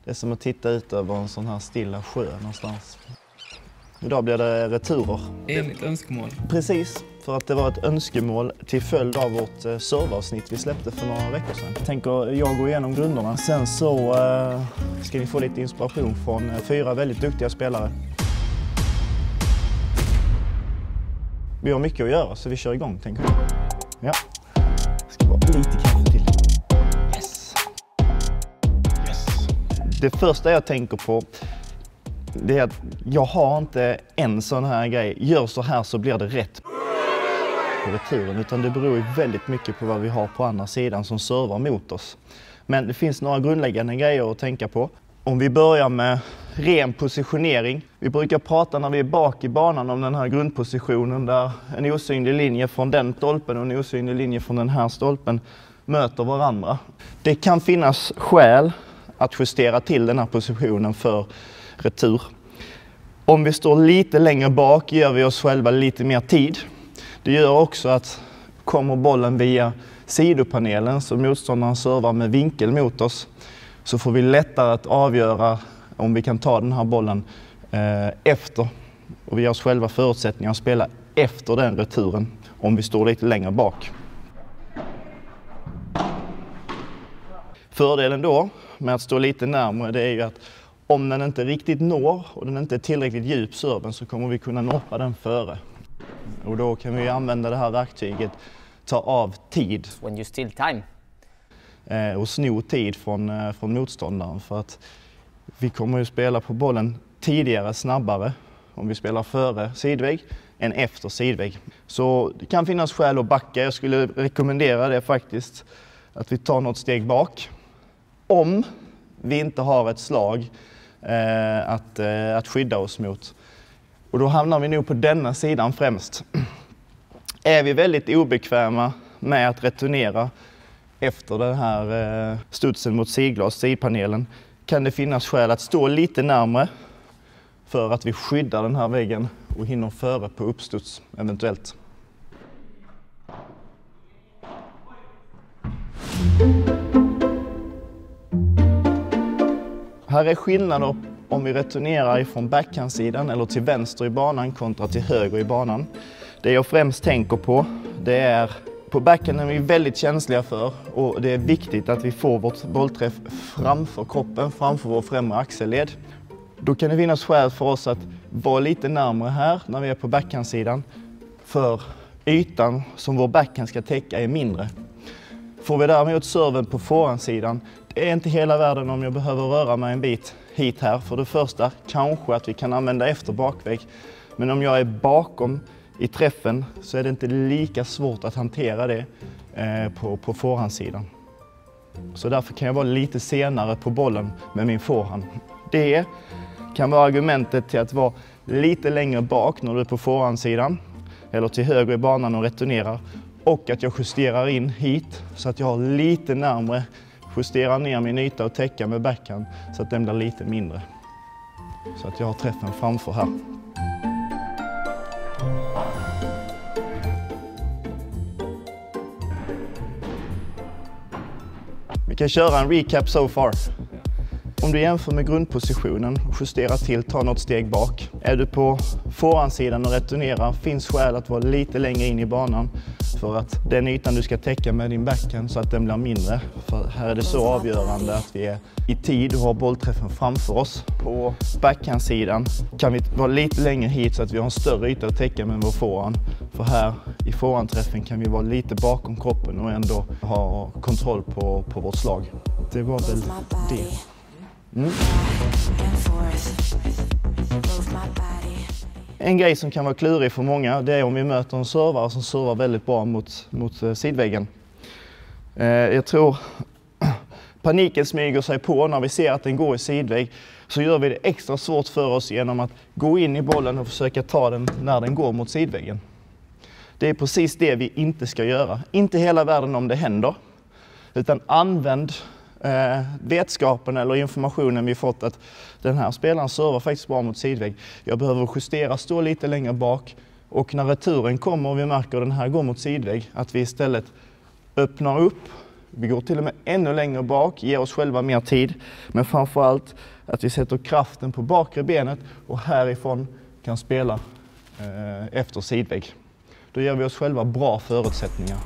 Det är som att titta ut över en sån här stilla sjö någonstans. Idag blir det returer. Enligt önskemål. Precis, för att det var ett önskemål till följd av vårt serveravsnitt vi släppte för några veckor sedan. Jag tänker jag gå igenom grunderna. Sen så ska ni få lite inspiration från 4 väldigt duktiga spelare. Vi har mycket att göra så vi kör igång, tänker jag. Ja, det ska vara lite kaffe till. Yes! Det första jag tänker på det är att jag har inte en sån här grej. Gör så här så blir det rätt på returen. Utan det beror ju väldigt mycket på vad vi har på andra sidan som servar mot oss. Men det finns några grundläggande grejer att tänka på. Om vi börjar med ren positionering. Vi brukar prata när vi är bak i banan om den här grundpositionen där en osynlig linje från den stolpen och en osynlig linje från den här stolpen möter varandra. Det kan finnas skäl att justera till den här positionen för retur. Om vi står lite längre bak ger vi oss själva lite mer tid. Det gör också att kommer bollen via sidopanelen så motståndaren servar med vinkel mot oss så får vi lättare att avgöra om vi kan ta den här bollen efter. Och vi har oss själva förutsättningar att spela efter den returen om vi står lite längre bak. Fördelen då med att stå lite närmare det är ju att om den inte riktigt når och den inte är tillräckligt djup serven så kommer vi kunna noppa den före. Och då kan vi använda det här verktyget, ta av tid. When you steal time. Och sno tid från motståndaren för att vi kommer ju spela på bollen tidigare, snabbare om vi spelar före sidvägg än efter sidvägg. Så det kan finnas skäl att backa. Jag skulle rekommendera det faktiskt, att vi tar något steg bak. Om vi inte har ett slag att skydda oss mot. Och då hamnar vi nog på denna sidan främst. Är vi väldigt obekväma med att returnera efter den här studsen mot sidglas, sidpanelen, kan det finnas skäl att stå lite närmare för att vi skyddar den här väggen och hinner före på uppstuds eventuellt. Här är skillnader om vi returnerar ifrån backhandsidan eller till vänster i banan kontra till höger i banan. Det jag främst tänker på det är på backhanden är vi väldigt känsliga för och det är viktigt att vi får vårt bollträff framför kroppen, framför vår främre axelled. Då kan det finnas skäl för oss att vara lite närmare här när vi är på backhandsidan för ytan som vår backhand ska täcka är mindre. Får vi däremot serven på forehandsidan, det är inte hela världen om jag behöver röra mig en bit hit här. För det första kanske att vi kan använda efter bakvägg. Men om jag är bakom i träffen så är det inte lika svårt att hantera det på forehandsidan. Så därför kan jag vara lite senare på bollen med min forehand. Det kan vara argumentet till att vara lite längre bak när du är på forehandsidan eller till höger i banan och returnerar. Och att jag justerar in hit så att jag har lite närmare, justerar ner min yta och täcka med backhand så att den blir lite mindre. Så att jag har träffen framför här. Vi kan köra en recap so far. Om du jämför med grundpositionen och justerar till, ta något steg bak. Är du på forehandsidan och returnerar finns skäl att vara lite längre in i banan för att den ytan du ska täcka med din backhand så att den blir mindre. För här är det så avgörande att vi är i tid och har bollträffen framför oss. På backhandsidan kan vi vara lite längre hit så att vi har en större yta att täcka med vår forehand. För här i forehandträffen kan vi vara lite bakom kroppen och ändå ha kontroll på vårt slag. Det var väl det. En grej som kan vara klurig för många det är om vi möter en servare som servar väldigt bra mot sidväggen. Jag tror paniken smyger sig på när vi ser att den går i sidvägg så gör vi det extra svårt för oss genom att gå in i bollen och försöka ta den när den går mot sidväggen. Det är precis det vi inte ska göra. Inte hela världen om det händer utan använd vetskapen eller informationen vi fått att den här spelaren servar faktiskt bra mot sidvägg. Jag behöver justera, stå lite längre bak och när returen kommer och vi märker att den här går mot sidvägg att vi istället öppnar upp Vi går till och med ännu längre bak, ger oss själva mer tid. Men framförallt att vi sätter kraften på bakre benet och härifrån kan spela efter sidvägg. Då ger vi oss själva bra förutsättningar.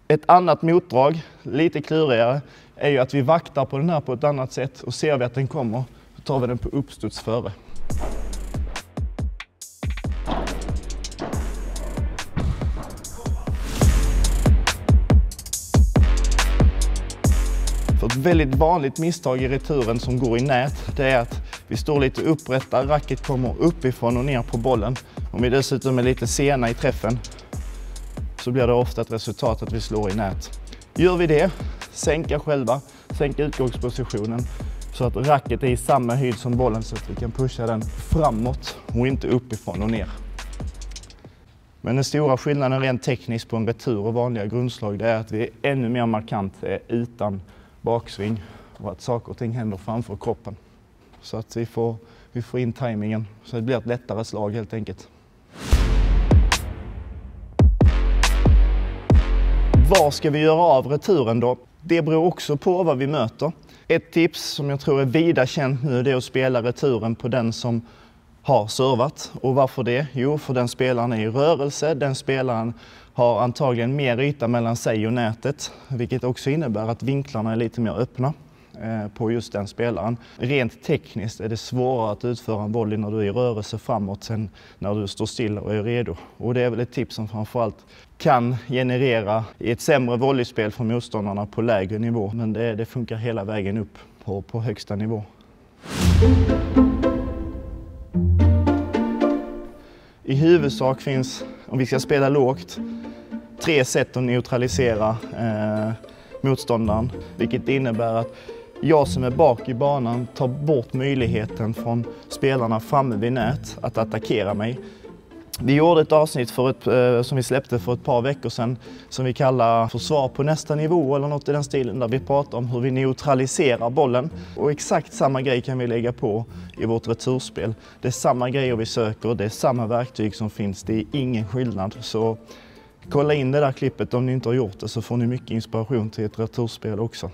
Ett annat motdrag, lite klurigare, är ju att vi vaktar på den här på ett annat sätt och ser vi att den kommer, så tar vi den på uppstuds före. För ett väldigt vanligt misstag i returen som går i nät, det är att vi står lite upprätta, racket kommer uppifrån och ner på bollen. Om vi dessutom är lite sena i träffen så blir det ofta ett resultat att vi slår i nät. Gör vi det, sänka själva, sänka utgångspositionen så att racket är i samma höjd som bollen så att vi kan pusha den framåt och inte uppifrån och ner. Men den stora skillnaden rent tekniskt på en retur och vanliga grundslag, det är att vi är ännu mer markant utan baksving och att saker och ting händer framför kroppen. Så att vi får in tajmingen så det blir ett lättare slag helt enkelt. Vad ska vi göra av returen då? Det beror också på vad vi möter. Ett tips som jag tror är vida känt nu, det är att spela returen på den som har servat. Och varför det? Jo, för den spelaren är i rörelse. Den spelaren har antagligen mer yta mellan sig och nätet, vilket också innebär att vinklarna är lite mer öppna på just den spelaren. Rent tekniskt är det svårare att utföra en volley när du är i rörelse framåt än när du står still och är redo. Och det är väl ett tips som framförallt kan generera i ett sämre volleyspel från motståndarna på lägre nivå. Men det funkar hela vägen upp på högsta nivå. I huvudsak finns, om vi ska spela lågt, 3 sätt att neutralisera motståndaren. Vilket innebär att jag som är bak i banan tar bort möjligheten från spelarna framme vid nät att attackera mig. Vi gjorde ett avsnitt som vi släppte för ett par veckor sedan som vi kallar försvar på nästa nivå eller något i den stilen, där vi pratar om hur vi neutraliserar bollen. Och exakt samma grej kan vi lägga på i vårt returspel. Det är samma grejer vi söker, det är samma verktyg som finns, det är ingen skillnad. Så kolla in det där klippet om ni inte har gjort det, så får ni mycket inspiration till ett returspel också.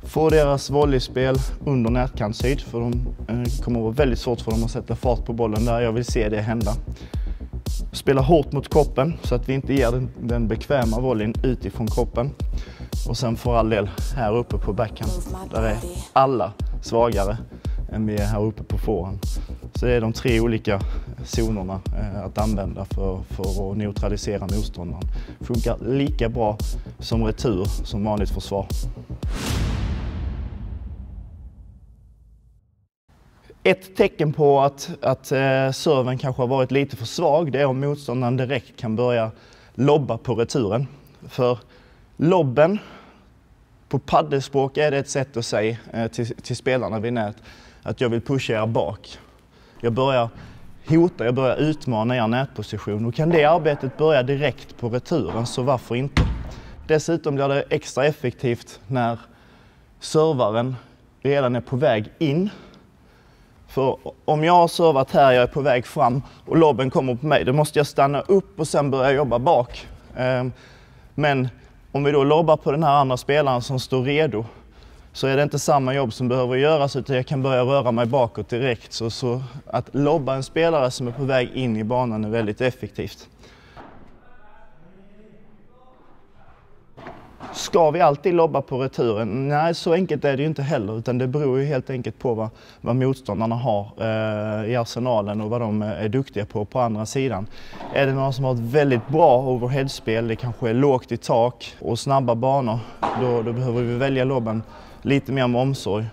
Få deras volleyspel under nätkantshöjd, för det kommer att vara väldigt svårt för dem att sätta fart på bollen där. Jag vill se det hända. Spela hårt mot kroppen så att vi inte ger den bekväma volleyn utifrån kroppen. Och sen för all del här uppe på backhand, där är alla svagare än vi är här uppe på forehand. Så det är de 3 olika zonerna att använda för att neutralisera motståndaren. Funkar lika bra som retur som vanligt försvar. Ett tecken på att serven kanske har varit lite för svag, det är om motståndaren direkt kan börja lobba på returen. För lobben på paddelspråk är det ett sätt att säga till spelarna vid nät att jag vill pusha er bak. Jag börjar hota, jag börjar utmana er nätposition, och kan det arbetet börja direkt på returen, så varför inte? Dessutom blir det extra effektivt när servaren redan är på väg in. För om jag har servat här, jag är på väg fram och lobben kommer på mig, då måste jag stanna upp och sen börja jobba bak. Men om vi då lobbar på den här andra spelaren som står redo, så är det inte samma jobb som behöver göras, utan jag kan börja röra mig bakåt direkt. Så att lobba en spelare som är på väg in i banan är väldigt effektivt. Ska vi alltid lobba på returen? Nej, så enkelt är det ju inte heller, utan det beror ju helt enkelt på vad motståndarna har i arsenalen och vad de är duktiga på andra sidan. Är det någon som har ett väldigt bra overheadspel, det kanske är lågt i tak och snabba banor, då behöver vi välja lobben lite mer med omsorg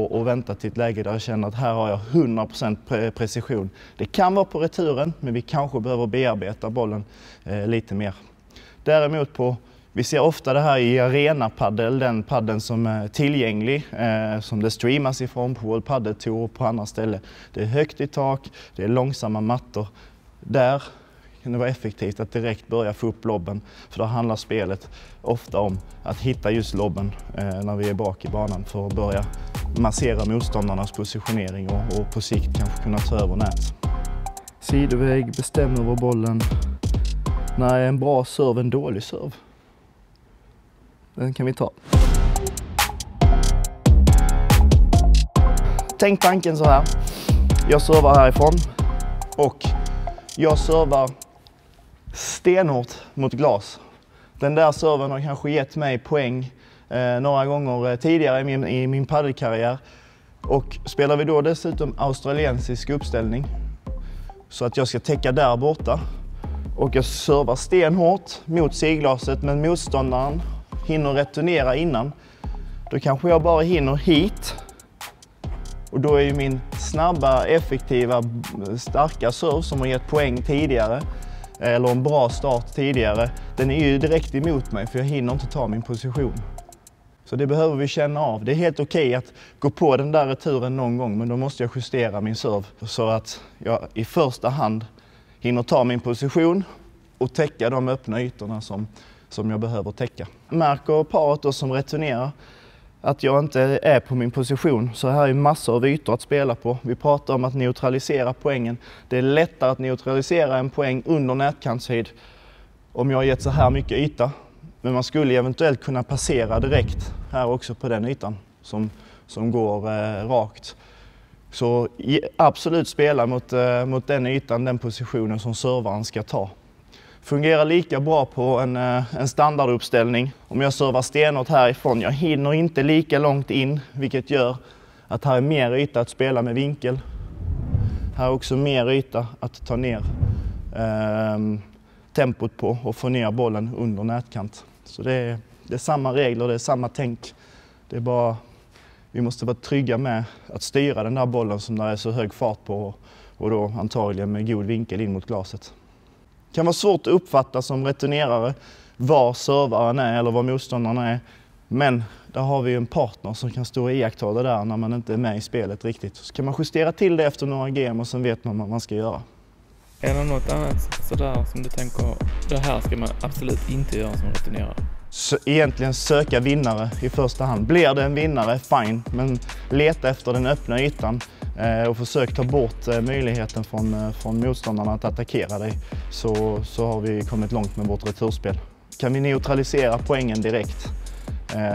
och vänta till ett läge där jag känner att här har jag 100% precision. Det kan vara på returen, men vi kanske behöver bearbeta bollen lite mer. Däremot vi ser ofta det här i arena-paddel, den paddeln som är tillgänglig, som det streamas ifrån på World Padel Tour och på andra ställen. Det är högt i tak, det är långsamma mattor. Där kan det vara effektivt att direkt börja få upp lobben. För då handlar spelet ofta om att hitta just lobben när vi är bak i banan för att börja massera motståndarnas positionering och på sikt kanske kunna ta över nät. Sidoväg, bestämmer över bollen. När är en bra serv en dålig serv? Den kan vi ta. Tänk tanken så här. Jag servar härifrån och jag servar stenhårt mot glas. Den där serven har kanske gett mig poäng några gånger tidigare i min paddelkarriär. Och spelar vi då dessutom australiensisk uppställning så att jag ska täcka där borta och jag servar stenhårt mot sidglaset men motståndaren hinner returnera innan. Då kanske jag bara hinner hit. Och då är ju min snabba, effektiva, starka serv som har gett poäng tidigare, eller en bra start tidigare, den är ju direkt emot mig för jag hinner inte ta min position. Så det behöver vi känna av. Det är helt okej att gå på den där returen någon gång, men då måste jag justera min serv så att jag i första hand hinner ta min position och täcka de öppna ytorna som jag behöver täcka. Märker paret då som returnerar att jag inte är på min position, så här är massor av ytor att spela på. Vi pratar om att neutralisera poängen. Det är lättare att neutralisera en poäng under nätkantshöjd om jag har gett så här mycket yta. Men man skulle eventuellt kunna passera direkt här också på den ytan som går rakt. Så absolut spela mot den ytan, den positionen som servaren ska ta. Fungerar lika bra på en standarduppställning. Om jag servar stenhårt härifrån, jag hinner inte lika långt in, vilket gör att här är mer yta att spela med vinkel. Här är också mer yta att ta ner tempot på och få ner bollen under nätkant. Så det är samma regler, det är samma tänk. Det är bara, vi måste vara trygga med att styra den där bollen som det är så hög fart på och då antagligen med god vinkel in mot glaset. Det kan vara svårt att uppfatta som returnerare var servaren är eller var motståndarna är. Men där har vi en partner som kan stå och iaktta det där när man inte är med i spelet riktigt. Så kan man justera till det efter några game och sen vet man vad man ska göra. Är det något annat sådär som du tänker, det här ska man absolut inte göra som returnerare? Så egentligen söka vinnare i första hand. Blir det en vinnare, fine. Men leta efter den öppna ytan och försök ta bort möjligheten från motståndarna att attackera dig. Så har vi kommit långt med vårt returspel. Kan vi neutralisera poängen direkt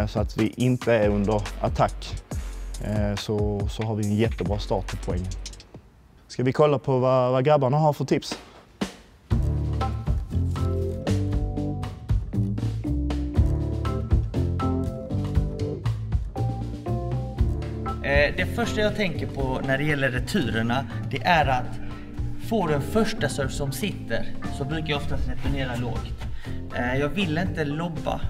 så att vi inte är under attack så har vi en jättebra start på poängen. Ska vi kolla på vad grabbarna har för tips? Det första jag tänker på när det gäller returerna, det är att få den första serve som sitter, så brukar jag oftast returnera lågt. Jag vill inte lobba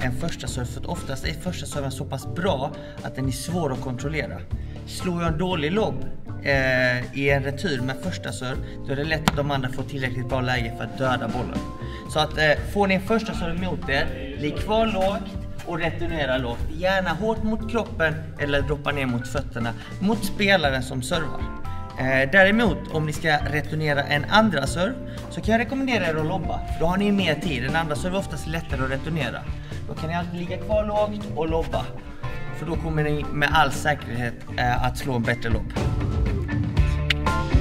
en första serve, för att oftast är första serven så pass bra att den är svår att kontrollera. Slår jag en dålig lobb i en retur med första serve, då är det lätt att de andra får tillräckligt bra läge för att döda bollen. Så att får ni en första serve mot er, ligg kvar lågt och returnera lågt. Gärna hårt mot kroppen eller droppa ner mot fötterna mot spelaren som servar. Däremot om ni ska returnera en andra serve så kan jag rekommendera er att lobba. Då har ni mer tid. En andra serve är oftast lättare att returnera. Då kan ni alltid ligga kvar lågt och lobba. För då kommer ni med all säkerhet att slå en bättre lobb.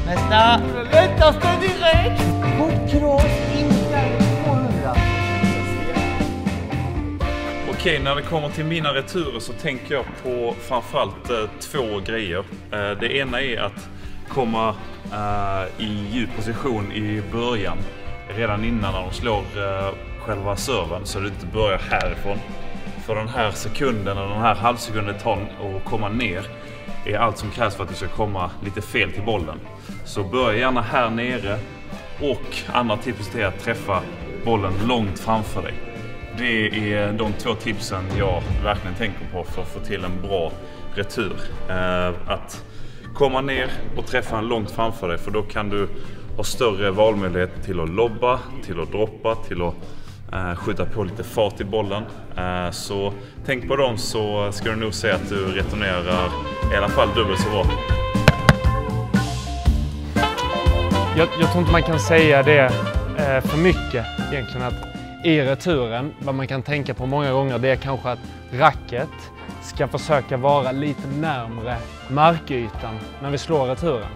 Nästa! Lättaste direkt! Kort cross, inkar 200. Okej, när det kommer till mina returer så tänker jag på framförallt två grejer. Det ena är att komma i djup position i början. Redan innan när de slår själva serven, så det inte börjar härifrån. För den här sekunden och den här halvsekunden tar att komma ner är allt som krävs för att du ska komma lite fel till bollen. Så börja gärna här nere, och andra tipset är att träffa bollen långt framför dig. Det är de två tipsen jag verkligen tänker på för att få till en bra retur. Att komma ner och träffa en långt framför dig, för då kan du ha större valmöjlighet till att lobba, till att droppa, till att skjuta på lite fart i bollen. Så tänk på dem, så ska du nog se att du returnerar i alla fall dubbelt så bra. Jag tror inte man kan säga det för mycket egentligen, att i returen, vad man kan tänka på många gånger, det är kanske att racket ska försöka vara lite närmare markytan när vi slår returen.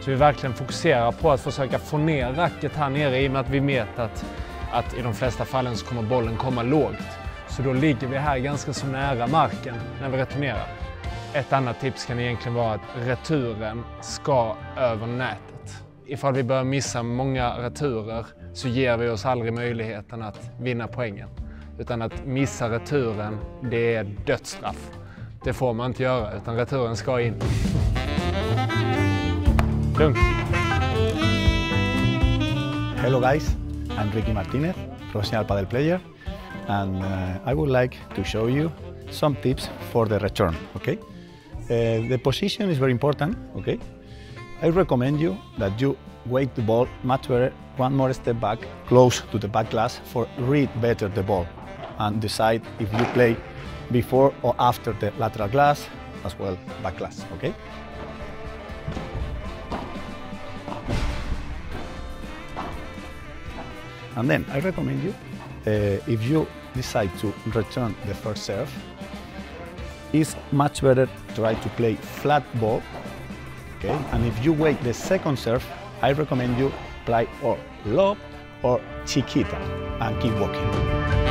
Så vi verkligen fokuserar på att försöka få ner racket här nere, i och med att vi vet att i de flesta fallen så kommer bollen komma lågt. Så då ligger vi här ganska så nära marken när vi returnerar. Ett annat tips kan egentligen vara att returen ska över nätet. Ifall vi börjar missa många returer så ger vi oss aldrig möjligheten att vinna poängen. Utan att missa returen, det är dödsstraff. Det får man inte göra, utan returen ska in. Lugnt. Hello guys, I'm Ricky Martinez, professional padel player, and I would like to show you some tips for the return, okay? The position is very important, okay? I recommend you that you weight the ball much better, one more step back, close to the back glass, for read better the ball and decide if you play before or after the lateral glass, as well back glass, okay? And then I recommend you, if you decide to return the first serve, it's much better try to play flat ball, okay? And if you wait the second serve, I recommend you play or lob or chiquita and keep walking.